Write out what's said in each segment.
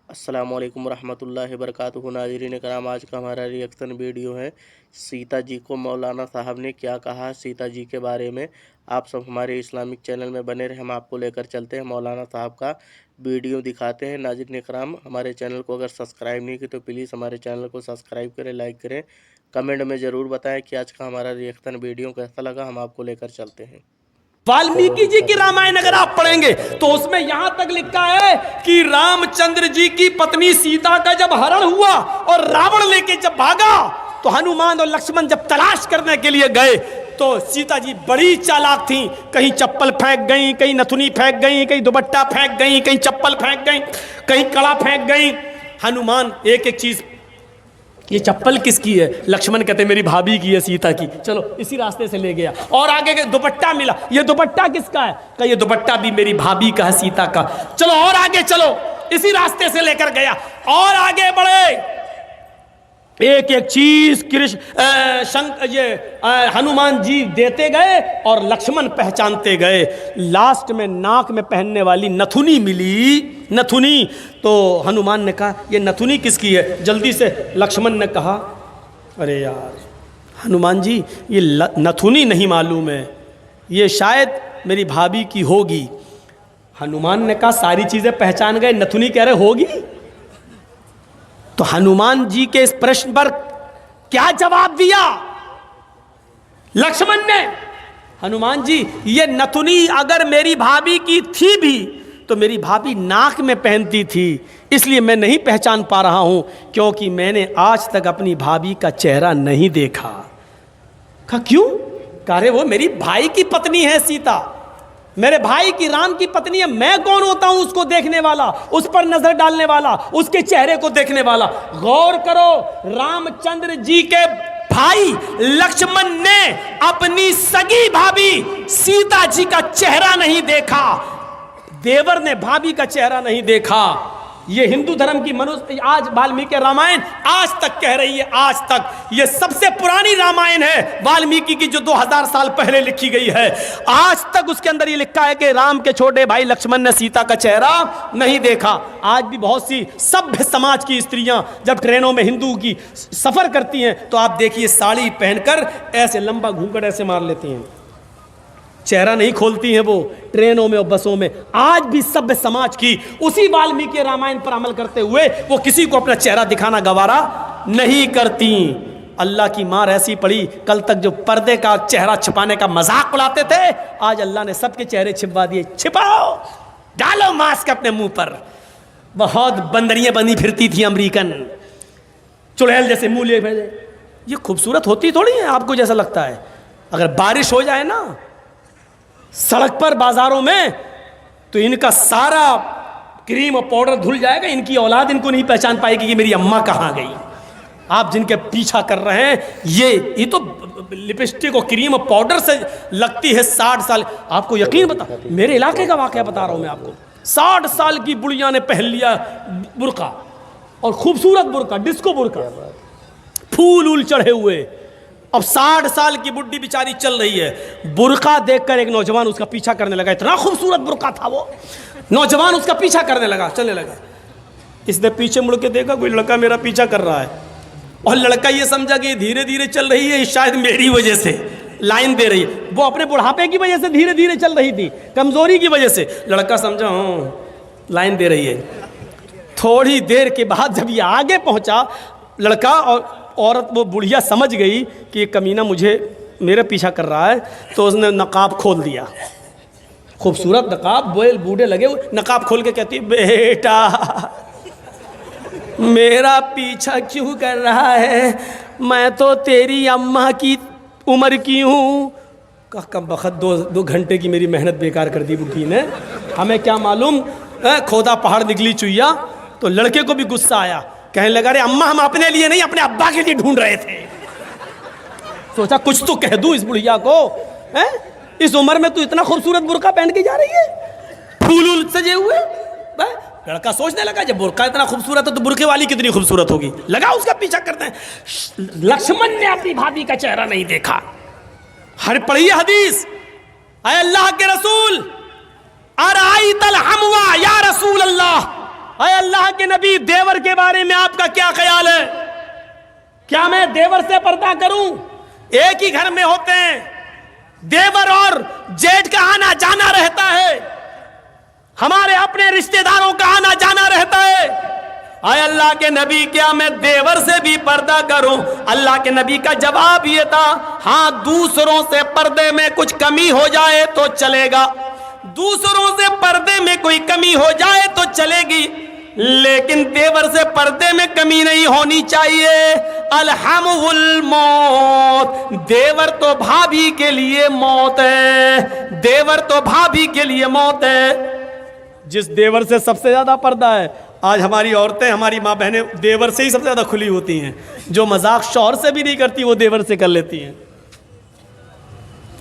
अस्सलामुअलैकुम वरहमतुल्लाहि वबरकातुहू। नाज़रीन कराम, आज का हमारा रिएक्शन वीडियो है सीता जी को मौलाना साहब ने क्या कहा सीता जी के बारे में। आप सब हमारे इस्लामिक चैनल में बने रहे, हम आपको लेकर चलते हैं मौलाना साहब का वीडियो दिखाते हैं। नाज़रीन कराम, हमारे चैनल को अगर सब्सक्राइब नहीं की तो प्लीज़ हमारे चैनल को सब्सक्राइब करें, लाइक करें, कमेंट में ज़रूर बताएँ कि आज का हमारा रिएक्शन वीडियो कैसा लगा। हम आपको लेकर चलते हैं। वाल्मीकि जी की रामायण अगर आप पढ़ेंगे तो उसमें यहां तक लिखा है कि रामचंद्र जी की पत्नी सीता का जब हरण हुआ और रावण लेके जब भागा तो हनुमान और लक्ष्मण जब तलाश करने के लिए गए तो सीता जी बड़ी चालाक थी। कहीं चप्पल फेंक गई, कहीं नथुनी फेंक गई, कहीं दुपट्टा फेंक गई, कहीं चप्पल फेंक गई, कहीं कड़ा फेंक गई। हनुमान एक एक चीज, ये चप्पल किसकी है? लक्ष्मण कहते मेरी भाभी की है, सीता की। चलो इसी रास्ते से ले गया और आगे के दुपट्टा मिला, ये दुपट्टा किसका है? कहा ये दुपट्टा भी मेरी भाभी का है, सीता का। चलो और आगे चलो, इसी रास्ते से लेकर गया और आगे बढ़े। एक एक चीज हनुमान जी देते गए और लक्ष्मण पहचानते गए। लास्ट में नाक में पहनने वाली नथुनी मिली, नथुनी। तो हनुमान ने कहा ये नथुनी किसकी है? जल्दी से लक्ष्मण ने कहा अरे यार हनुमान जी ये नथुनी नहीं मालूम है, ये शायद मेरी भाभी की होगी। हनुमान ने कहा सारी चीजें पहचान गए, नथुनी कह रहे होगी। तो हनुमान जी के इस प्रश्न पर क्या जवाब दिया लक्ष्मण ने? हनुमान जी ये नथुनी अगर मेरी भाभी की थी भी तो मेरी भाभी नाक में पहनती थी, इसलिए मैं नहीं पहचान पा रहा हूं, क्योंकि मैंने आज तक अपनी भाभी का चेहरा नहीं देखा। कहा क्यों? कह रहे वो मेरी भाई की पत्नी है सीता, मेरे भाई की राम की पत्नी है। मैं कौन होता हूं उसको देखने वाला, उस पर नजर डालने वाला, उसके चेहरे को देखने वाला? गौर करो, रामचंद्र जी के भाई लक्ष्मण ने अपनी सगी भाभी सीता जी का चेहरा नहीं देखा, देवर ने भाभी का चेहरा नहीं देखा। ये हिंदू धर्म की मनुष्य आज वाल्मीकि रामायण आज तक कह रही है, आज तक ये सबसे पुरानी रामायण है वाल्मीकि की, जो 2000 साल पहले लिखी गई है। आज तक उसके अंदर ये लिखा है कि राम के छोटे भाई लक्ष्मण ने सीता का चेहरा नहीं देखा। आज भी बहुत सी सभ्य समाज की स्त्रियां जब ट्रेनों में हिंदू की सफर करती हैं तो आप देखिए साड़ी पहनकर ऐसे लंबा घूंघट ऐसे मार लेती हैं, चेहरा नहीं खोलती हैं वो ट्रेनों में और बसों में। आज भी सभ्य समाज की उसी वाल्मीकि रामायण पर अमल करते हुए वो किसी को अपना चेहरा दिखाना गवारा नहीं करती। अल्लाह की मार ऐसी पड़ी, कल तक जो पर्दे का चेहरा छिपाने का मजाक उड़ाते थे, आज अल्लाह ने सबके चेहरे छिपवा दिए। छिपाओ, डालो मास्क अपने मुंह पर। बहुत बंदरियां बनी फिरती थी अमरीकन, चुड़ैल जैसे मुंह लिए भेजे। ये खूबसूरत होती थोड़ी है आपको जैसा लगता है। अगर बारिश हो जाए ना सड़क पर बाजारों में तो इनका सारा क्रीम और पाउडर धुल जाएगा, इनकी औलाद इनको नहीं पहचान पाएगी कि मेरी अम्मा कहाँ गई। आप जिनके पीछा कर रहे हैं ये तो लिपस्टिक और क्रीम और पाउडर से लगती है 60 साल। आपको यकीन बता, मेरे इलाके का वाकया बता रहा हूं मैं आपको। 60 साल की बुढ़िया ने पहन लिया बुर्का, और खूबसूरत बुर्का, डिस्को बुर्का, फूल उल चढ़े हुए। अब 60 साल की बुड्ढी बेचारी चल रही है, बुर्का देखकर एक नौजवान उसका पीछा करने लगा। इतना खूबसूरत बुर्का था वो, नौजवान उसका पीछा करने लगा, चलने लगा। इसने पीछे मुड़ के देखा कोई लड़का मेरा पीछा कर रहा है, और लड़का ये समझा कि धीरे धीरे चल रही है, शायद मेरी वजह से लाइन दे रही है। वो अपने बुढ़ापे की वजह से धीरे धीरे चल रही थी, कमजोरी की वजह से। लड़का समझा हाँ लाइन दे रही है। थोड़ी देर के बाद जब ये आगे पहुंचा, लड़का और औरत वो बुढ़िया समझ गई कि ये कमीना मेरे पीछा कर रहा है, तो उसने नकाब खोल दिया। खूबसूरत नकाब, बोल बूढ़े लगे, नकाब खोल के कहती बेटा मेरा पीछा क्यों कर रहा है, मैं तो तेरी अम्मा की उम्र की हूँ। कम बखत दो घंटे की मेरी मेहनत बेकार कर दी बुढ़ी ने, हमें क्या मालूम खोदा पहाड़ निकली चुईया। तो लड़के को भी गुस्सा आया, कहने लगा रे अम्मा हम अपने लिए नहीं अपने अब्बा के लिए ढूंढ रहे थे। सोचा कुछ तो कह दूं इस बुढ़िया को, हैं? इस उम्र में तू इतना खूबसूरत बुर्का पहन के जा रही है, फूल सजे हुए। लड़का सोचने लगा जब बुर्का इतना खूबसूरत है तो बुर्के वाली कितनी खूबसूरत होगी, लगा उसका पीछा करते हैं। लक्ष्मण ने अपनी भाभी का चेहरा नहीं देखा। हर पढ़िए हदीस, अल्लाह के रसूल अराइतल हमवा या रसूल अल्लाह, अय अल्लाह के नबी, देवर के बारे में आपका क्या ख्याल है? क्या मैं देवर से पर्दा करूं? एक ही घर में होते हैं, देवर और जेठ का आना जाना रहता है, हमारे अपने रिश्तेदारों का आना जाना रहता है। आय अल्लाह के नबी, क्या मैं देवर से भी पर्दा करूं? अल्लाह के नबी का जवाब ये था, हां, दूसरों से पर्दे में कुछ कमी हो जाए तो चलेगा, दूसरों से पर्दे में कोई कमी हो जाए तो चलेगी, लेकिन देवर से पर्दे में कमी नहीं होनी चाहिए। अलहमुल मौत, देवर तो भाभी के लिए मौत है, देवर तो भाभी के लिए मौत है। जिस देवर से सबसे ज्यादा पर्दा है, आज हमारी औरतें, हमारी माँ बहनें देवर से ही सबसे ज्यादा खुली होती हैं। जो मजाक शौहर से भी नहीं करती वो देवर से कर लेती हैं।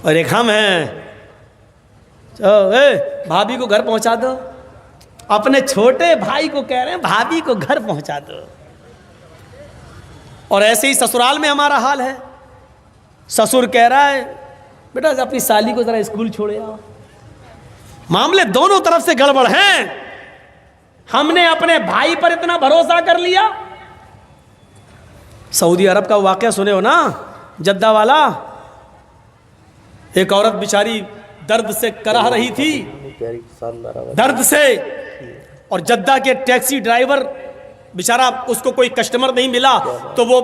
और एक हम हैं, भाभी को घर पहुंचा दो, अपने छोटे भाई को कह रहे हैं भाभी को घर पहुंचा दो। और ऐसे ही ससुराल में हमारा हाल है। ससुर कह रहा है बेटा अपनी साली को जरा स्कूल छोड़े आओ। मामले दोनों तरफ से गड़बड़ हैं। हमने अपने भाई पर इतना भरोसा कर लिया। सऊदी अरब का वाकया सुने हो ना, जद्दा वाला। एक औरत बेचारी दर्द से कराह रही थी, दर्द से, और जद्दा के टैक्सी ड्राइवर बेचारा, उसको कोई कस्टमर नहीं मिला तो वो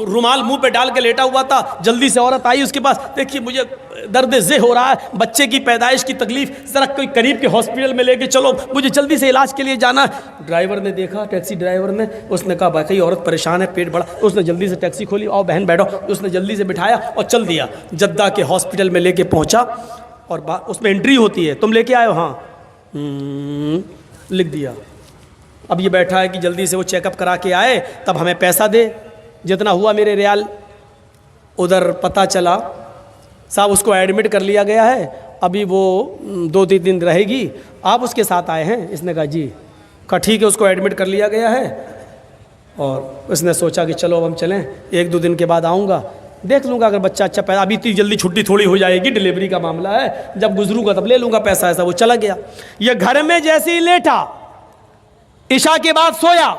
रुमाल मुंह पे डाल के लेटा हुआ था। जल्दी से औरत आई उसके पास, देखिए मुझे दर्द ज़े हो रहा है, बच्चे की पैदाइश की तकलीफ, ज़रा कोई करीब के हॉस्पिटल में लेके चलो, मुझे जल्दी से इलाज के लिए जाना है। ड्राइवर ने देखा, टैक्सी ड्राइवर ने, उसने कहा भाई औरत परेशान है, पेट बड़ा। उसने जल्दी से टैक्सी खोली, आओ बहन बैठो। उसने जल्दी से बिठाया और चल दिया। जद्दा के हॉस्पिटल में लेके पहुँचा और उसमें एंट्री होती है, तुम लेके आए हो? हाँ, लिख दिया। अब ये बैठा है कि जल्दी से वो चेकअप करा के आए, तब हमें पैसा दे। जितना हुआ मेरे रियाल, उधर पता चला साहब उसको एडमिट कर लिया गया है, अभी वो 2-3 दिन रहेगी। आप उसके साथ आए हैं? इसने कहा जी। कहा ठीक है, उसको एडमिट कर लिया गया है। और उसने सोचा कि चलो अब हम चलें, 1-2 दिन के बाद आऊँगा, देख लूँगा अगर बच्चा अच्छा पैदा, अभी इतनी जल्दी छुट्टी थोड़ी हो जाएगी, डिलीवरी का मामला है, जब गुजरूँगा तब ले लूँगा पैसा। ऐसा वो चला गया। ये घर में जैसे ही लेटा, इशा के बाद सोया,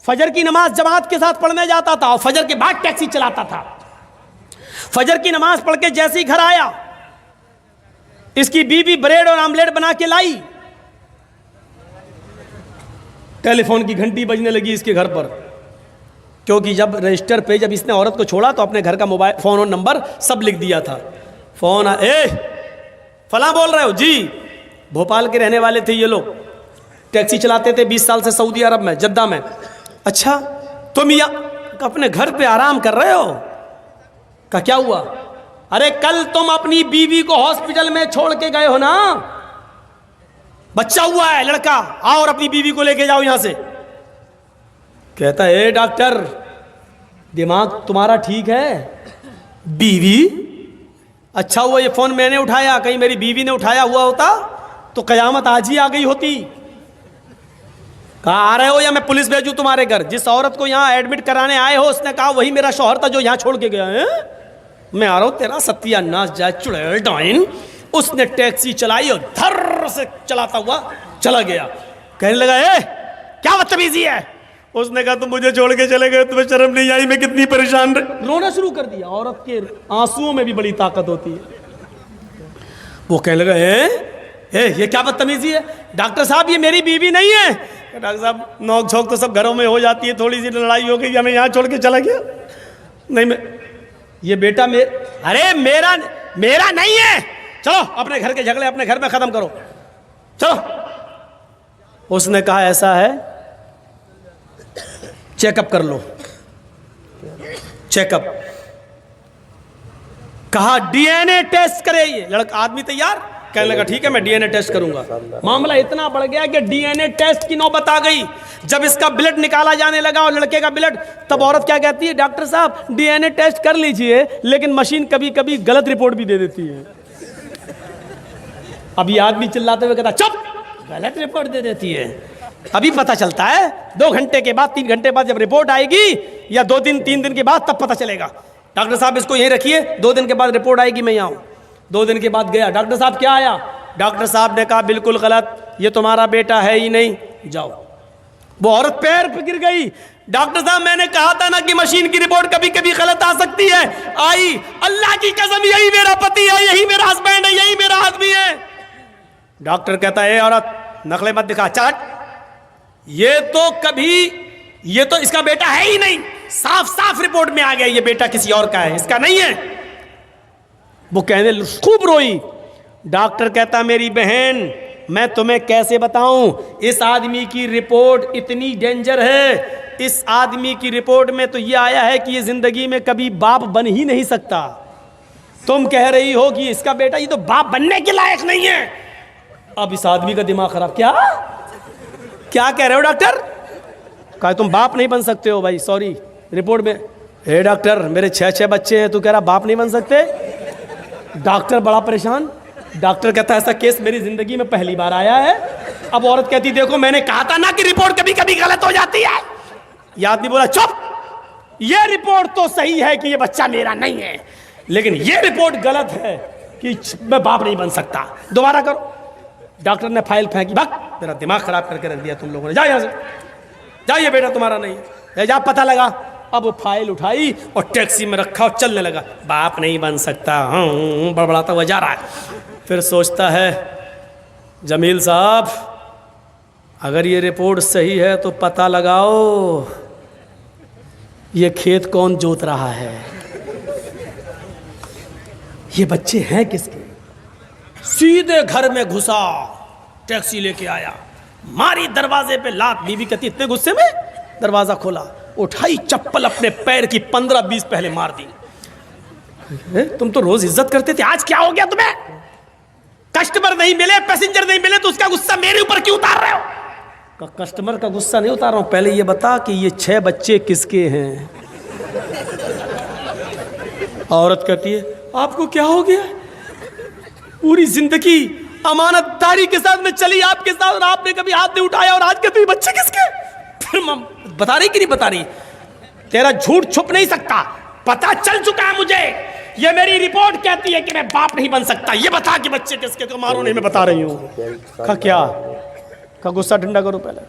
फजर की नमाज जमात के साथ पढ़ने जाता था और फजर के बाद टैक्सी चलाता था। फजर की नमाज पढ़ के जैसे ही घर आया, इसकी बीवी ब्रेड और आमलेट बना के लाई। टेलीफोन की घंटी बजने लगी इसके घर पर, क्योंकि जब रजिस्टर पे जब इसने औरत को छोड़ा तो अपने घर का मोबाइल फ़ोन और नंबर सब लिख दिया था। फ़ोन, फला बोल रहे हो? जी। भोपाल के रहने वाले थे ये लोग, टैक्सी चलाते थे 20 साल से सऊदी अरब में, जद्दा में। अच्छा, तुम यहाँ अपने घर पे आराम कर रहे हो? का क्या हुआ? अरे कल तुम अपनी बीवी को हॉस्पिटल में छोड़ के गए हो ना, बच्चा हुआ है लड़का, आओ और अपनी बीवी को लेके जाओ यहां से। कहता है डॉक्टर दिमाग तुम्हारा ठीक है? बीवी? अच्छा हुआ ये फोन मैंने उठाया, कहीं मेरी बीवी ने उठाया हुआ होता तो कयामत आज ही आ गई होती। कहा आ रहे हो या मैं पुलिस भेजूं तुम्हारे घर? जिस औरत को यहाँ एडमिट कराने आए हो उसने कहा वही मेरा शौहर था जो यहाँ छोड़ के गया है। मैं आ रहा हूँ, तेरा सत्यानाश जाए चुड़ैल डाइन। उसने टैक्सी चलाई और धर से चलाता हुआ चला गया। कहने लगा क्या बदतमीजी है? उसने कहा तुम मुझे छोड़ के चले गए, तुम्हें शर्म नहीं आई? मैं कितनी परेशान रही। रोना शुरू कर दिया। औरत के आंसुओं में भी बड़ी ताकत होती है। वो कहने लगा ये क्या बदतमीजी है? डॉक्टर साहब ये मेरी बीवी नहीं है। डॉक्टर साहब नोक झोंक तो सब घरों में हो जाती है, थोड़ी सी लड़ाई हो गई, हमें यहाँ छोड़ के चला गया। नहीं मैं ये बेटा अरे मेरा नहीं है, चलो अपने घर के झगड़े अपने घर में खत्म करो, चलो। उसने कहा ऐसा है, चेकअप कर लो। चेकअप कहा डीएनए टेस्ट करे। ये लड़का आदमी तैयार, कहने लगा ठीक है मैं डीएनए टेस्ट करूंगा। मामला इतना बढ़ गया कि डीएनए टेस्ट की नौबत आ गई। जब इसका ब्लड निकाला जाने लगा और लड़के का ब्लड, तब औरत क्या कहती है? डॉक्टर साहब डीएनए टेस्ट कर लीजिए, लेकिन मशीन कभी कभी गलत रिपोर्ट भी दे देती है। अभी आदमी चिल्लाते हुए कहता चुप, गलत रिपोर्ट दे देती है। अभी पता चलता है 2 घंटे के बाद, 3 घंटे बाद जब रिपोर्ट आएगी, या 2 दिन 3 दिन के बाद, तब पता चलेगा। डॉक्टर साहब इसको यहीं रखिए, 2 दिन के बाद रिपोर्ट आएगी, मैं यहाँ हूँ। 2 दिन के बाद गया, डॉक्टर साहब क्या आया? डॉक्टर साहब ने कहा बिल्कुल गलत, ये तुम्हारा बेटा है ही नहीं, जाओ। वो औरत पैर पे गिर गई। डॉक्टर साहब मैंने कहा था ना कि मशीन की रिपोर्ट कभी कभी गलत आ सकती है। आई, अल्लाह की कसम यही मेरा पति है, यही मेरा हस्बैंड है, यही मेरा आदमी है। डॉक्टर कहता है औरत नकले मत दिखा, चट, ये तो इसका बेटा है ही नहीं, साफ साफ रिपोर्ट में आ गया ये बेटा किसी और का है, इसका नहीं है। वो कहने खूब रोई। डॉक्टर कहता मेरी बहन मैं तुम्हें कैसे बताऊं, इस आदमी की रिपोर्ट इतनी डेंजर है, इस आदमी की रिपोर्ट में तो ये आया है कि ये जिंदगी में कभी बाप बन ही नहीं सकता। तुम कह रही हो कि इसका बेटा ये तो बाप बनने के लायक नहीं है। अब इस आदमी का दिमाग खराब। क्या कह रहे हो डॉक्टर? कहा तुम बाप नहीं बन सकते हो। भाई सॉरी, रिपोर्ट में हे डॉक्टर मेरे 6 बच्चे हैं, तू कह रहा बाप नहीं बन सकते। डॉक्टर बड़ा परेशान। डॉक्टर कहता है ऐसा केस मेरी जिंदगी में पहली बार आया है। अब औरत कहती देखो मैंने कहा था ना कि रिपोर्ट कभी कभी गलत हो जाती है। यह आदमी बोला चुप, ये रिपोर्ट तो सही है कि ये बच्चा मेरा नहीं है, लेकिन ये रिपोर्ट गलत है कि मैं बाप नहीं बन सकता। दोबारा करो। डॉक्टर ने फाइल फेंकी, भाग, मेरा दिमाग खराब करके रख दिया तुम लोगों ने, जा यहां से, जाइए बेटा तुम्हारा नहीं है, जा पता लगा। अब वो फाइल उठाई और टैक्सी में रखा और चलने लगा। बाप नहीं बन सकता, बड़बड़ाता हुआ जा रहा है। फिर सोचता है जमील साहब अगर ये रिपोर्ट सही है तो पता लगाओ ये खेत कौन जोत रहा है, ये बच्चे हैं किसके। सीधे घर में घुसा, टैक्सी लेके आया, मारी दरवाजे पे लात। बीवी कहती इतने गुस्से में दरवाजा खोला, उठाई चप्पल अपने पैर की 15-20 पहले मार दी। तुम तो रोज इज्जत करते थे, आज क्या हो गया तुम्हें? कस्टमर नहीं मिले, पैसेंजर नहीं मिले तो उसका गुस्सा मेरे ऊपर क्यों उतार रहे हो? कस्टमर का गुस्सा नहीं उतार रहा हूं, पहले ये बता कि ये 6 बच्चे किसके हैं। औरत कहती है आपको क्या हो गया? पूरी जिंदगी अमानतदारी के साथ में चली आपके साथ और आपने कभी हाथ नहीं उठाया और आज कहते ये बच्चे किसके? फिर बता रही कि नहीं बता रही? तेरा झूठ छुप नहीं सकता, पता चल चुका है मुझे। ये मेरी रिपोर्ट कहती है कि मैं बाप नहीं बन सकता। ये बता कि बच्चे किसके? तो मारो नहीं, मैं बता रही हूँ। का क्या? का गुस्सा ठंडा करो पहले।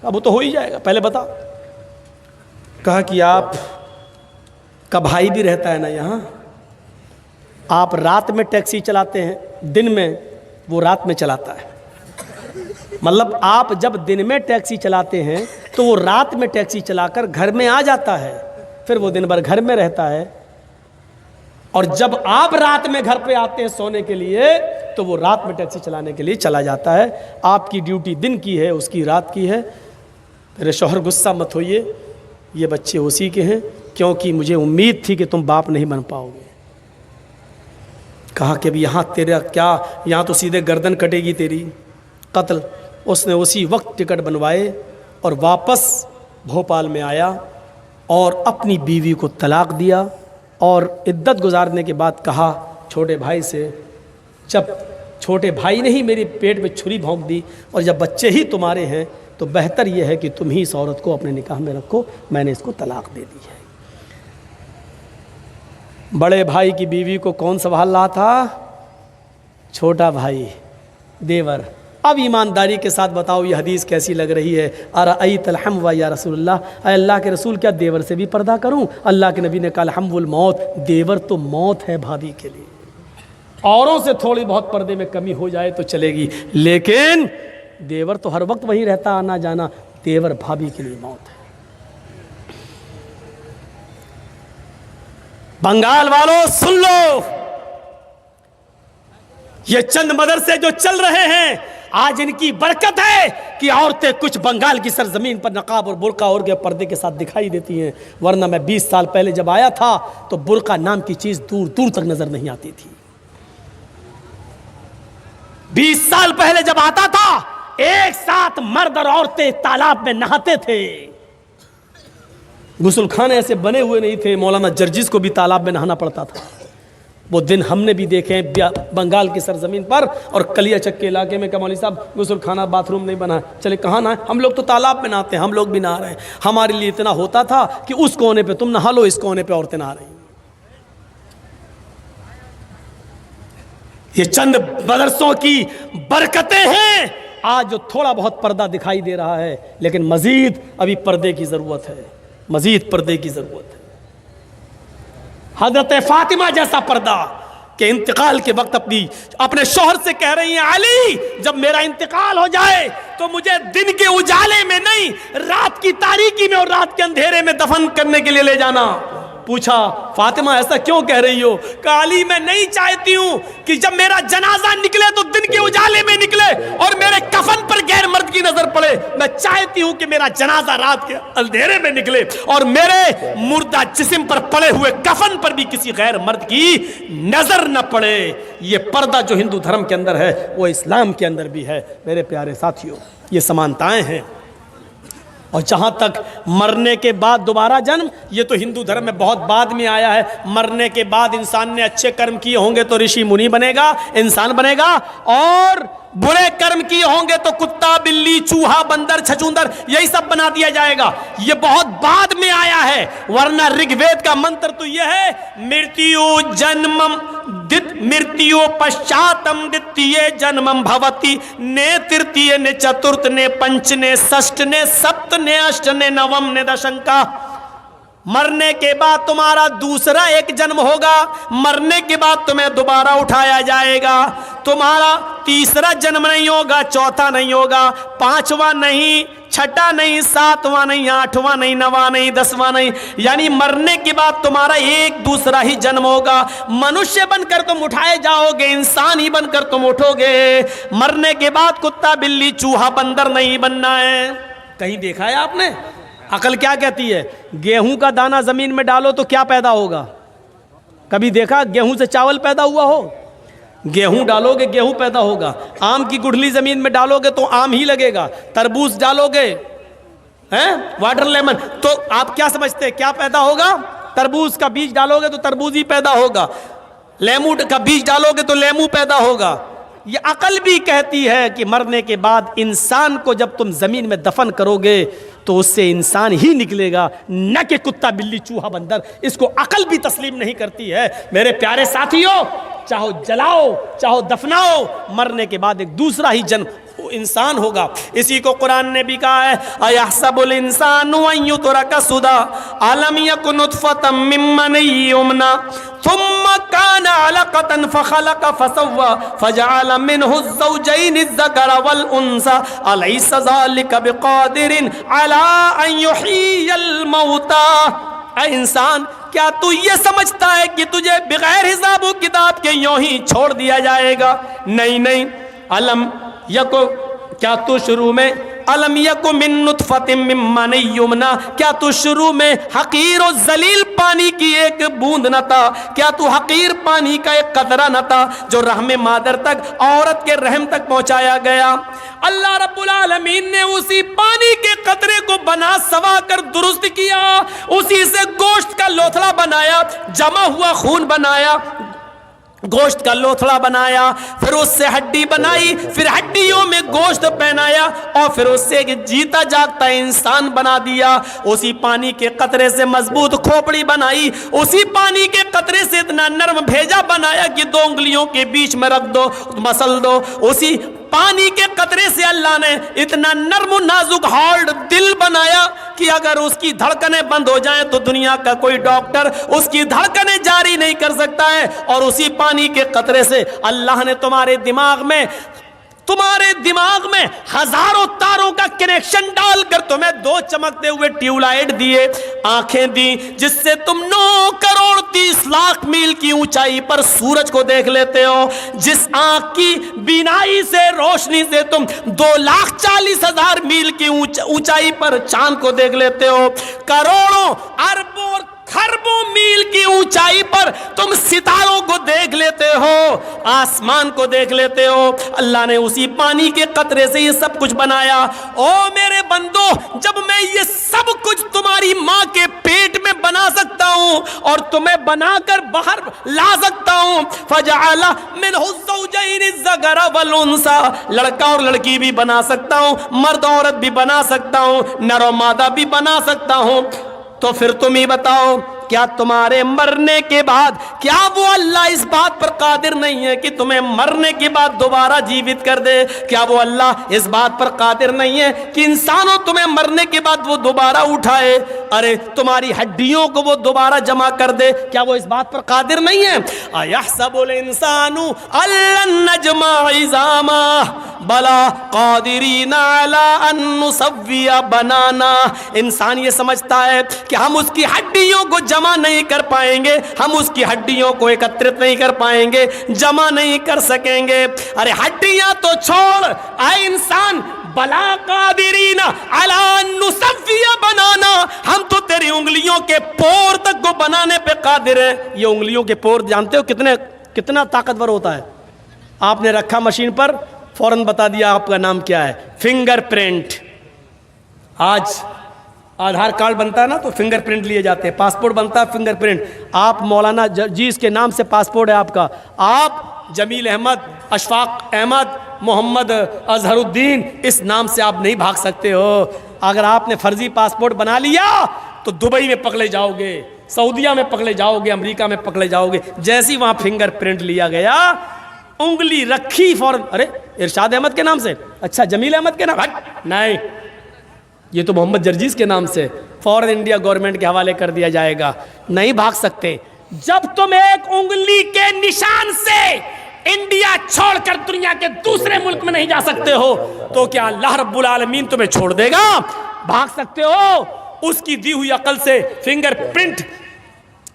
अब वो तो हो ही जाएगा, पहले बता। कहा कि आप का भाई भी रहता है ना यहाँ, आप रात में टैक्सी चलाते हैं, दिन में वो रात में चलाता है। मतलब आप जब दिन में टैक्सी चलाते हैं तो वो रात में टैक्सी चलाकर घर में आ जाता है, फिर वो दिन भर घर में रहता है। और जब आप रात में घर पे आते हैं सोने के लिए तो वो रात में टैक्सी चलाने के लिए चला जाता है। आपकी ड्यूटी दिन की है, उसकी रात की है। मेरे शौहर गुस्सा मत होइए, ये बच्चे उसी के हैं, क्योंकि मुझे उम्मीद थी कि तुम बाप नहीं बन पाओगे। कहा कि अभी यहाँ तेरा क्या, यहाँ तो सीधे गर्दन कटेगी तेरी, कत्ल। उसने उसी वक्त टिकट बनवाए और वापस भोपाल में आया और अपनी बीवी को तलाक दिया। और इद्दत गुजारने के बाद कहा छोटे भाई से, जब छोटे भाई ने ही मेरे पेट में छुरी भोंक दी और जब बच्चे ही तुम्हारे हैं तो बेहतर यह है कि तुम ही इस औरत को अपने निकाह में रखो, मैंने इसको तलाक दे दी है। बड़े भाई की बीवी को कौन संभाल रहा था? छोटा भाई, देवर। अब ईमानदारी के साथ बताओ ये हदीस कैसी लग रही है? अरअयतल हम्व या रसूलल्लाह, अल्लाह के रसूल क्या देवर से भी पर्दा करूं? अल्लाह के नबी ने कहा हम्वुल मौत, देवर तो मौत है भाभी के लिए। औरों से थोड़ी बहुत पर्दे में कमी हो जाए तो चलेगी, लेकिन देवर तो हर वक्त वहीं रहता, आना जाना। देवर भाभी के लिए मौत है। बंगाल वालों सुन लो, ये चंद मदरसे जो चल रहे हैं आज इनकी बरकत है कि औरतें कुछ बंगाल की सरजमीन पर नकाब और बुर्का और के पर्दे के साथ दिखाई देती हैं, वरना मैं 20 साल पहले जब आया था तो बुर्का नाम की चीज दूर दूर तक नजर नहीं आती थी। 20 साल पहले जब आता था एक साथ मर्द और औरतें तालाब में नहाते थे। गुस्लखाने ऐसे बने हुए नहीं थे, मौलाना जर्जिस को भी तालाब में नहाना पड़ता था। वो दिन हमने भी देखे बंगाल की सरजमीन पर। और कलिया चक्क के इलाके में मौलवी साहब गुस्लखाना बाथरूम नहीं बना, चले कहाँ ना, हम लोग तो तालाब में नहाते हैं, हम लोग भी नहा रहे हैं। हमारे लिए इतना होता था कि उस कोने पे तुम नहा लो, इस कोने पे औरतें नहा रही। ये चंद मदरसों की बरकतें हैं। आज जो थोड़ा बहुत पर्दा दिखाई दे रहा है, लेकिन मजीद अभी पर्दे की ज़रूरत है, मजीद पर्दे की ज़रूरत है। हज़रत फातिमा जैसा पर्दा के इंतकाल के वक्त अपने शौहर से कह रही हैं, अली जब मेरा इंतकाल हो जाए तो मुझे दिन के उजाले में नहीं, रात की तारीकी में और रात के अंधेरे में दफन करने के लिए ले जाना। पूछा, फातिमा ऐसा क्यों कह रही हो? कहा, अली मैं नहीं चाहती हूं कि जब मेरा जनाजा निकले तो दिन के उजाले में निकले और मेरे कफन पर गैर मर्द की नजर पड़े। मैं चाहती हूं कि मेरा जनाजा रात के अंधेरे में निकले और मेरे मुर्दा जिस्म पर पड़े हुए कफन पर भी किसी गैर मर्द की नजर न पड़े। ये पर्दा जो हिंदू धर्म के अंदर है वो इस्लाम के अंदर भी है। मेरे प्यारे साथियों, ये समानताएं हैं। और जहाँ तक मरने के बाद दोबारा जन्म, ये तो हिंदू धर्म में बहुत बाद में आया है। मरने के बाद इंसान ने अच्छे कर्म किए होंगे तो ऋषि मुनि बनेगा, इंसान बनेगा, और बुरे कर्म किए होंगे तो कुत्ता, बिल्ली, चूहा, बंदर, छछूंदर, यही सब बना दिया जाएगा। ये बहुत बाद में आया है, वरना ऋग्वेद का मंत्र तो ये है, मृत्यु जन्मम मृत्यु पश्चातम द्वितीय जन्मम भवति, ने तृतीय ने चतुर्थ ने पंच ने षष्ठ ने सप्त ने अष्ट ने नवम ने दशम का। मरने के बाद तुम्हारा दूसरा एक जन्म होगा, मरने के बाद तुम्हें दोबारा उठाया जाएगा। तुम्हारा तीसरा जन्म नहीं होगा, चौथा नहीं होगा, पांचवा नहीं, छठा नहीं, सातवां नहीं, आठवां नहीं, नवा नहीं, दसवां नहीं, यानी मरने के बाद तुम्हारा एक दूसरा ही जन्म होगा। मनुष्य बनकर तुम उठाए जाओगे, इंसान ही बनकर तुम उठोगे। मरने के बाद कुत्ता, बिल्ली, चूहा, बंदर नहीं बनना है। कहीं देखा है आपने? अकल क्या कहती है? गेहूं का दाना जमीन में डालो तो क्या पैदा होगा? कभी देखा गेहूं से चावल पैदा हुआ हो? गेहूं डालोगे गेहूं पैदा होगा। आम की गुठली जमीन में डालोगे तो आम ही लगेगा। तरबूज डालोगे, हैं, वाटर लेमन, तो आप क्या समझते हैं क्या पैदा होगा? तरबूज का बीज डालोगे तो तरबूज ही पैदा होगा। लेमू का बीज डालोगे तो लेमू पैदा होगा। ये अकल भी कहती है कि मरने के बाद इंसान को जब तुम जमीन में दफन करोगे तो उससे इंसान ही निकलेगा, न कि कुत्ता, बिल्ली, चूहा, बंदर। इसको अकल भी तस्लीम नहीं करती है। मेरे प्यारे साथियों, चाहो जलाओ चाहो दफनाओ, मरने के बाद एक दूसरा ही जन्म इंसान होगा। इसी को कुरान ने भी कहा है, अयहसबुल इंसानु अन युतरका सुदा अलम यकुन नुतफतम मिन मनी युमना थुम्मा काना अलकतन फखलक फसव्वा फजअल मिनहु ज़ौजैन अज़्ज़करा वल उन्सा अलैसा ज़ालिका बिक़ादिरिन अला अन युहियल मौता। ऐ इंसान, क्या तू ये समझता है कि तुझे बगैर हिसाब किताब के यूं ही छोड़ दिया जाएगा? नहीं नहीं। अलम यको, क्या तू शुरू में अलम यको मिन नुतफतिम मिन मनी युमना, क्या तू शुरू में हकीर और जलील पानी की एक बूंद न था? क्या तू हकीर पानी का एक कतरा न था जो रहम मादर तक, औरत के रहम तक पहुंचाया गया? अल्लाह रब्बुल आलमीन ने उसी पानी के कतरे को बना सवा कर दुरुस्त किया, उसी से गोश्त का लोथड़ा बनाया, जमा हुआ खून बनाया, गोश्त का लोथड़ा बनाया, फिर उससे हड्डी बनाई, फिर हड्डियों में गोश्त पहनाया और फिर उससे एक जीता जागता इंसान बना दिया। उसी पानी के कतरे से मजबूत खोपड़ी बनाई, उसी पानी के कतरे से इतना नरम भेजा बनाया कि 2 उंगलियों के बीच में रख दो, मसल दो। उसी पानी के कतरे से अल्लाह ने इतना नर्म नाजुक हार्ड दिल बनाया कि अगर उसकी धड़कनें बंद हो जाएं तो दुनिया का कोई डॉक्टर उसकी धड़कनें जारी नहीं कर सकता है। और उसी पानी के कतरे से अल्लाह ने तुम्हारे दिमाग में हजारों तारों का कनेक्शन डालकर तुम्हें 2 चमकते हुए ट्यूबलाइट दिए, आंखें दी, जिससे तुम 9 करोड़ 30 लाख मील की ऊंचाई पर सूरज को देख लेते हो। जिस आंख की बीनाई से, रोशनी से तुम 2,40,000 मील की ऊंचाई पर चांद को देख लेते हो। करोड़ों अरबों और खरबों मील की ऊंचाई पर तुम सितारों को देख लेते हो, आसमान को देख लेते हो। अल्लाह ने उसी पानी के कतरे से ये सब कुछ बनाया। ओ मेरे बंदो, जब मैं ये सब कुछ तुम्हारी माँ के पेट में बना सकता हूँ और तुम्हें बनाकर बाहर ला सकता हूँ, फजअला मिनहु ज़ौजैन अज़्ज़करा वल उन्सा, लड़का और लड़की भी बना सकता हूँ, मर्द औरत भी बना सकता हूँ, नर और मादा भी बना सकता हूँ, तो फिर तुम ही बताओ क्या तुम्हारे मरने के बाद, क्या वो अल्लाह इस बात पर कादिर नहीं है कि तुम्हें मरने के बाद दोबारा जीवित कर दे? क्या वो अल्लाह इस बात पर कादिर नहीं है कि इंसानों तुम्हें मरने के बाद वो दोबारा उठाए? अरे तुम्हारी हड्डियों को वो दोबारा जमा कर दे, क्या वो इस बात पर कादिर नहीं है? अयहसबुल इंसानु अल्लन नजमा इज़ामा बला कादिरीना अला अन नुसव्विया बनाना। इंसान ये समझता है कि हम उसकी हड्डियों को जमा नहीं कर पाएंगे, हम उसकी हड्डियों को एकत्रित नहीं कर पाएंगे, जमा नहीं कर सकेंगे। अरे हड्डियां तो छोड़, आए इंसान, बला कादिरीना अला नुसव्विया बनाना, हम तो तेरी उंगलियों के पोर तक को बनाने पे कादिर है। ये उंगलियों के पोर जानते हो कितना ताकतवर होता है? आपने रखा मशीन पर, फौरन बता दिया आपका नाम क्या है, फिंगरप्रिंट। आज आधार कार्ड बनता है ना तो फिंगरप्रिंट लिए जाते हैं, पासपोर्ट बनता है फिंगरप्रिंट। आप मौलाना जीस के नाम से पासपोर्ट है आपका, आप जमील अहमद, अशफाक अहमद, मोहम्मद अजहरुद्दीन, इस नाम से आप नहीं भाग सकते हो। अगर आपने फर्जी पासपोर्ट बना लिया तो दुबई में पकड़े जाओगे, सऊदिया में पकड़े जाओगे, अमेरिका में पकड़े जाओगे। जैसे ही वहां फिंगरप्रिंट लिया गया, उंगली रखी फौरन, अरे इरशाद अहमद के नाम से, अच्छा जमील अहमद के नाम, नहीं ये तो मोहम्मद जर्जीस के नाम से, फौरन इंडिया गवर्नमेंट के हवाले कर दिया जाएगा। नहीं भाग सकते। जब तुम एक उंगली के निशान से इंडिया छोड़कर दुनिया के दूसरे मुल्क में नहीं जा सकते हो तो क्या अल्लाह रब्बुल आलमीन तुम्हें छोड़ देगा? भाग सकते हो। उसकी दी हुई अकल से फिंगरप्रिंट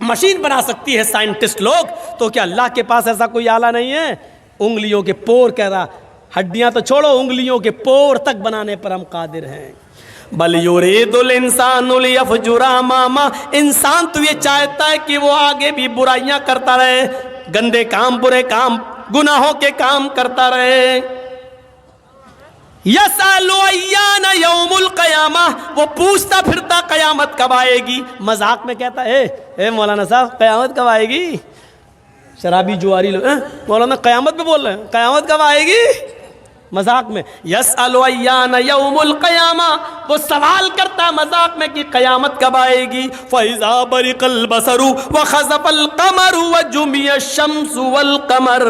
मशीन बना सकती है साइंटिस्ट लोग, तो क्या अल्लाह के पास ऐसा कोई आला नहीं है? उंगलियों के पोर कह रहा, हड्डियां तो छोड़ो, उंगलियों के पोर तक बनाने पर हम कादिर हैं। बल युरीदुल इंसानु लियफजुरा मामा, इंसान तो ये चाहता है कि वो आगे भी बुराइयां करता रहे, गंदे काम, बुरे काम, गुनाहों के काम करता रहे। यसअलु अय्याना यौमुल क़यामा, वो पूछता फिरता कयामत कब आएगी। मजाक में कहता है, ए मौलाना साहब कयामत कब आएगी? शराबी जुआरी लोग मौलाना कयामत पे बोल रहे हैं, कयामत कब आएगी? मजाक में। यसअलु अय्याना यौमुल क़यामा, वो सवाल करता मजाक में कि कयामत कब आएगी। फ़इज़ा बरिक़ल बसरु व ख़ज़फ़ल क़मरु व जुमिया शम्सु वल क़मर,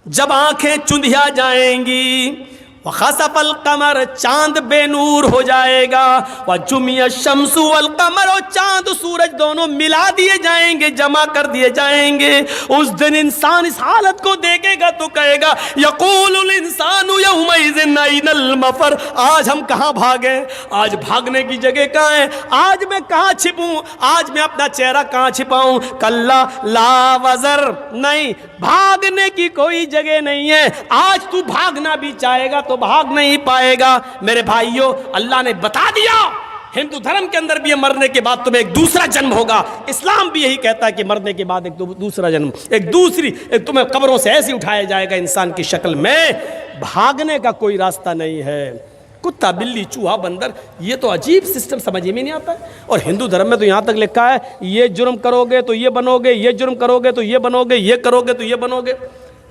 जब आंखें चुंधिया जाएंगी, व ख़सफ़ल क़मर, चांद बेनूर हो जाएगा, व जुमिया शम्सु वल क़मर, और चांद सूरज दोनों मिला दिए जाएंगे, जमा कर दिए जाएंगे। उस दिन इंसान इस हालत को देखेगा तो कहेगा, यक़ूलुल इंसानु यौमइज़िन अयनल मफ़र, आज हम कहाँ भागें? आज भागने की जगह कहाँ है? आज मैं कहाँ छिपूं? आज मैं अपना चेहरा कहाँ छिपाऊं? कल्ला ला वज़र, नहीं, भागने की कोई जगह नहीं है। आज तू भागना भी चाहेगा तो भाग नहीं पाएगा। मेरे भाइयों, अल्लाह ने बता दिया, हिंदू धर्म के अंदर भी ये मरने के बाद तुम्हें एक दूसरा जन्म होगा। इस्लाम भी यही कहता है कि मरने के बाद एक दूसरा जन्म, एक तुम्हें कब्रों से ऐसे उठाया जाएगा इंसान की शक्ल में। भागने का कोई रास्ता नहीं है। कुत्ता, बिल्ली, चूहा, बंदर, ये तो अजीब सिस्टम समझ में नहीं आता है। और हिंदू धर्म में तो यहाँ तक लिखा है, ये जुर्म करोगे तो ये बनोगे, ये जुर्म करोगे तो ये बनोगे, ये करोगे तो ये बनोगे।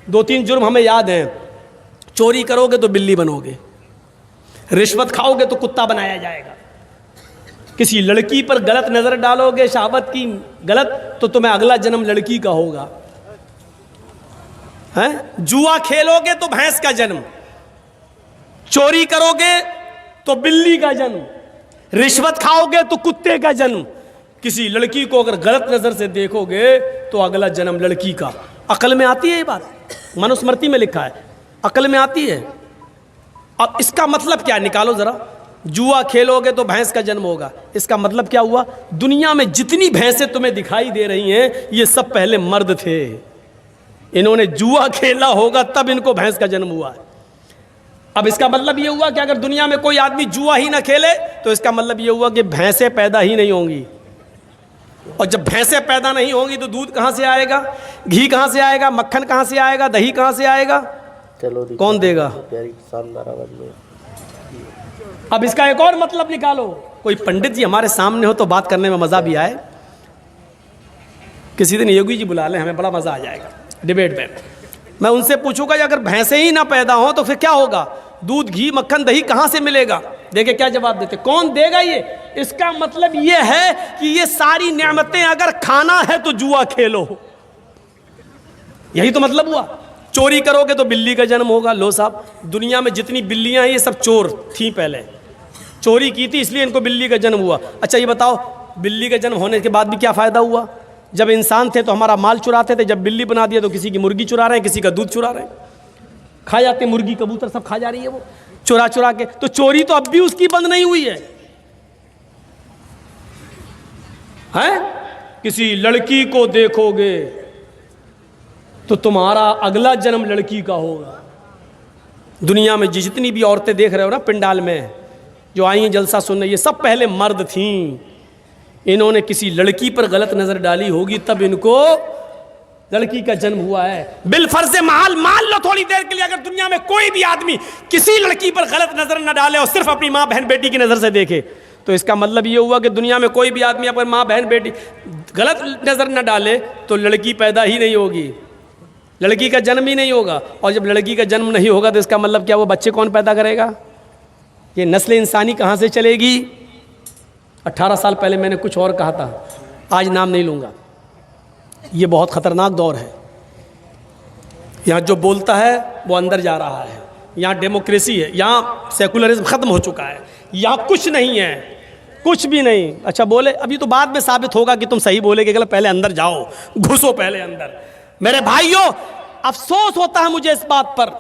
2-3 जुर्म हमें याद हैं। चोरी करोगे तो बिल्ली बनोगे, रिश्वत खाओगे तो कुत्ता बनाया जाएगा, किसी लड़की पर गलत नजर डालोगे, शहावत की गलत, तो तुम्हें अगला जन्म लड़की का होगा। हैं? जुआ खेलोगे तो भैंस का जन्म, चोरी करोगे तो बिल्ली का जन्म, रिश्वत खाओगे तो कुत्ते का जन्म, किसी लड़की को अगर गलत नजर से देखोगे तो अगला जन्म लड़की का। अकल में आती है ये बात? मनुस्मृति में लिखा है, अकल में आती है। अब इसका मतलब क्या, निकालो जरा। जुआ खेलोगे तो भैंस का जन्म होगा, इसका मतलब क्या हुआ? दुनिया में जितनी भैंसें तुम्हें दिखाई दे रही हैं, ये सब पहले मर्द थे। इन्होंने जुआ खेला होगा तब इनको भैंस का जन्म हुआ है। अब इसका मतलब ये हुआ कि अगर दुनिया में कोई आदमी जुआ ही ना खेले तो इसका मतलब ये हुआ कि भैंसें पैदा ही नहीं होंगी। और जब भैंसें पैदा नहीं होंगी तो दूध कहाँ से आएगा, घी कहाँ से आएगा, मक्खन कहाँ से आएगा, दही कहाँ से आएगा? चलो कौन देगा? शानदार आवाज में। अब इसका एक और मतलब निकालो। कोई पंडित जी हमारे सामने हो तो बात करने में मजा भी आए। किसी दिन योगी जी बुला लें, हमें बड़ा मजा आ जाएगा डिबेट में। मैं उनसे पूछूंगा अगर भैंसें ही ना पैदा हो तो फिर क्या होगा? दूध, घी, मक्खन, दही कहाँ से मिलेगा? देखे क्या जवाब देते, कौन देगा ये? इसका मतलब ये है कि ये सारी नेमतें अगर खाना है तो जुआ खेलो, यही तो मतलब हुआ। चोरी करोगे तो बिल्ली का जन्म होगा। लो साहब, दुनिया में जितनी बिल्लियां हैं ये सब चोर थी, पहले चोरी की थी इसलिए इनको बिल्ली का जन्म हुआ। अच्छा ये बताओ, बिल्ली का जन्म होने के बाद भी क्या फ़ायदा हुआ? जब इंसान थे तो हमारा माल चुराते थे, जब बिल्ली बना दिया तो किसी की मुर्गी चुरा रहे हैं, किसी का दूध चुरा रहे हैं, खा जाते, मुर्गी कबूतर सब खा जा रही है वो चुरा चुरा के। तो चोरी तो अब भी उसकी बंद नहीं हुई है। किसी लड़की को देखोगे तो तुम्हारा अगला जन्म लड़की का होगा। दुनिया में जितनी भी औरतें देख रहे हो ना पिंडाल में जो आई हैं जलसा सुनने, ये सब पहले मर्द थीं। इन्होंने किसी लड़की पर गलत नजर डाली होगी तब इनको लड़की का जन्म हुआ है। बिलफर्ज महल मान लो थोड़ी देर के लिए, अगर दुनिया में कोई भी आदमी किसी लड़की पर गलत नजर न डाले और सिर्फ अपनी माँ बहन बेटी की नजर से देखे, तो इसका मतलब ये हुआ कि दुनिया में कोई भी आदमी अगर माँ बहन बेटी गलत नजर न डाले तो लड़की पैदा ही नहीं होगी, लड़की का जन्म ही नहीं होगा। और जब लड़की का जन्म नहीं होगा तो इसका मतलब क्या, वो बच्चे कौन पैदा करेगा? ये नस्ल इंसानी कहाँ से चलेगी? 18 साल पहले मैंने कुछ और कहा था, आज नाम नहीं लूँगा। ये बहुत ख़तरनाक दौर है। यहाँ जो बोलता है वो अंदर जा रहा है। यहाँ डेमोक्रेसी है, यहाँ सेकुलरिज्म ख़त्म हो चुका है, यहाँ कुछ नहीं है, कुछ भी नहीं। अच्छा बोले, अभी तो बाद में साबित होगा कि तुम सही बोले कि गलत, पहले अंदर जाओ, घुसो पहले अंदर। मेरे भाइयों, अफसोस होता है मुझे इस बात पर,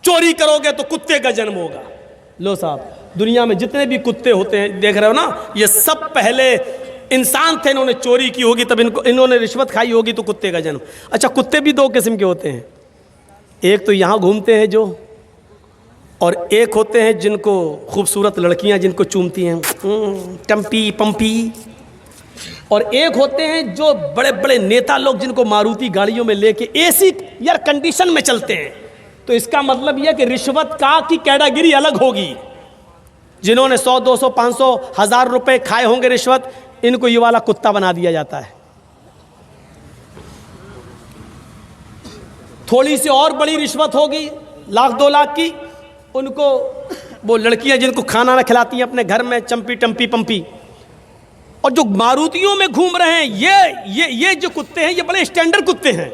चोरी करोगे तो कुत्ते का जन्म होगा। लो साहब, दुनिया में जितने भी कुत्ते होते हैं देख रहे हो ना, ये सब पहले इंसान थे, इन्होंने चोरी की होगी तब इन्होंने रिश्वत खाई होगी तो कुत्ते का जन्म। अच्छा, कुत्ते भी दो किस्म के होते हैं, एक तो यहाँ घूमते हैं जो, और एक होते हैं जिनको खूबसूरत लड़कियाँ जिनको चूमती हैं टम्पी पंपी, और एक होते हैं जो बड़े बड़े नेता लोग जिनको मारुति गाड़ियों में लेके एसी एयर कंडीशन में चलते हैं। तो इसका मतलब यह कि रिश्वत का की कैटेगरी अलग होगी। जिन्होंने 100, 200, 500, 1000 रुपए खाए होंगे रिश्वत, इनको ये वाला कुत्ता बना दिया जाता है। थोड़ी सी और बड़ी रिश्वत होगी, 1,00,000 2 लाख की, उनको वो लड़कियां जिनको खाना ना खिलाती हैं अपने घर में, चंपी टम्पी पंपी। और जो मारुतियों में घूम रहे हैं ये जो कुत्ते हैं, ये बड़े स्टैंडर्ड कुत्ते हैं।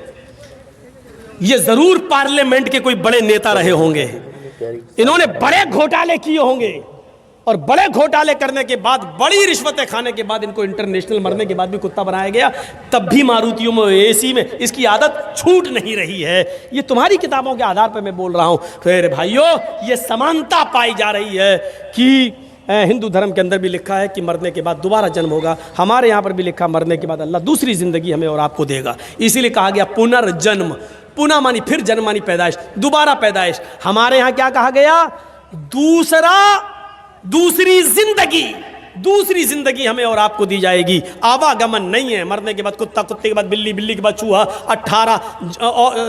ये जरूर पार्लियामेंट के कोई बड़े नेता रहे होंगे, इन्होंने बड़े घोटाले किए होंगे, और बड़े घोटाले करने के बाद, बड़ी रिश्वतें खाने के बाद इनको इंटरनेशनल मरने के बाद भी कुत्ता बनाया गया। तब भी मारुतियों में, एसी में इसकी आदत छूट नहीं रही है। ये तुम्हारी किताबों के आधार पर मैं बोल रहा हूँ। फिर भाइयों, ये समानता पाई जा रही है कि हिंदू धर्म के अंदर भी लिखा है कि मरने के बाद दोबारा जन्म होगा। हमारे यहाँ पर भी लिखा, मरने के बाद अल्लाह दूसरी ज़िंदगी हमें और आपको देगा। इसीलिए कहा गया पुनर्जन्म। पुनः मानी फिर, जन्म मानी पैदाइश, दोबारा पैदाइश। हमारे यहाँ क्या कहा गया? दूसरी जिंदगी हमें और आपको दी जाएगी। आवागमन नहीं है, मरने के बाद कुत्ता, कुत्ते के बाद बिल्ली, बिल्ली के बाद चूहा,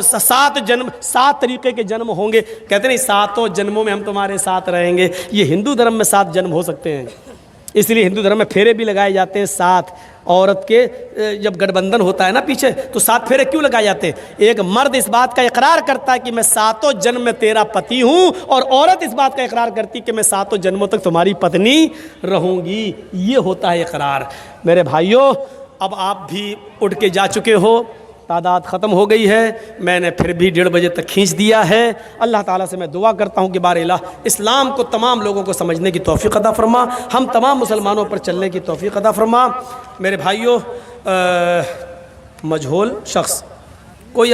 7 जन्म, 7 तरीके के जन्म होंगे। कहते नहीं 7 जन्मों में हम तुम्हारे साथ रहेंगे। ये हिंदू धर्म में 7 जन्म हो सकते हैं, इसलिए हिंदू धर्म में फेरे भी लगाए जाते हैं 7। औरत के जब गठबंधन होता है ना पीछे, तो 7 फेरे क्यों लगाए जाते हैं? एक मर्द इस बात का इकरार करता है कि मैं 7 जन्म में तेरा पति हूँ, और औरत इस बात का इकरार करती है कि मैं 7 जन्मों तक तुम्हारी पत्नी रहूँगी। ये होता है इकरार। मेरे भाइयों, अब आप भी उठ के जा चुके हो, तादाद ख़त्म हो गई है, मैंने फिर भी 1:30 बजे तक खींच दिया है। अल्लाह ताला से मैं दुआ करता हूँ कि बार-ए-इलाह इस्लाम को तमाम लोगों को समझने की तौफ़ीक़ अता फ़रमा, हम तमाम मुसलमानों पर चलने की तौफ़ीक़ अता फ़रमा। मेरे भाइयों, मजहूल शख्स कोई